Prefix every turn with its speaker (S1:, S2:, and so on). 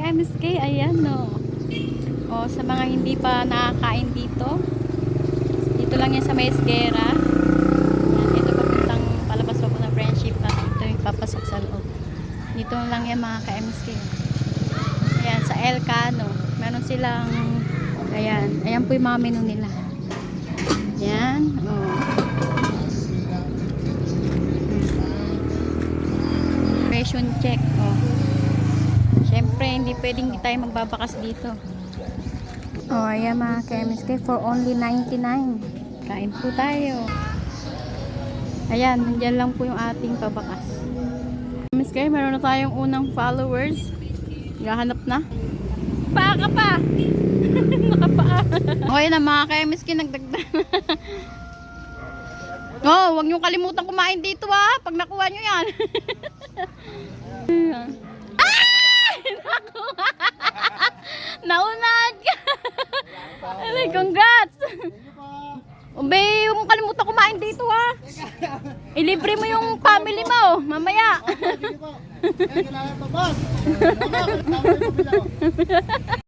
S1: ka-MSK, ayan no. O, sa mga hindi pa nakakain dito, dito lang yan sa May Esguera. Ayan, ito papuntang palabas pa po ng Friendship at ito yung papasok sa loob. Dito lang yan mga ka-MSK. Ayan, sa El Cano. Meron silang, ayan po yung mga menu nila. Ayan, o. Impression check, o. Siyempre, hindi pwedeng hindi tayo magbabakas dito. Oh, ayan mga ka-MSK, for only 99. Kain po tayo. Ayan, nandiyan lang po yung ating pabakas. MSK, meron na tayong unang followers. Gahanap na. Paa ka pa! Nakapaa. Okay na mga ka-MSK, nagdagdag. Oh, huwag niyong kalimutan kumain dito ha. Pag nakuha niyo yan. Naunad ka. Congrats. Ube, yung kalimutan kumain dito ha. Ilibre mo yung family mo mamaya.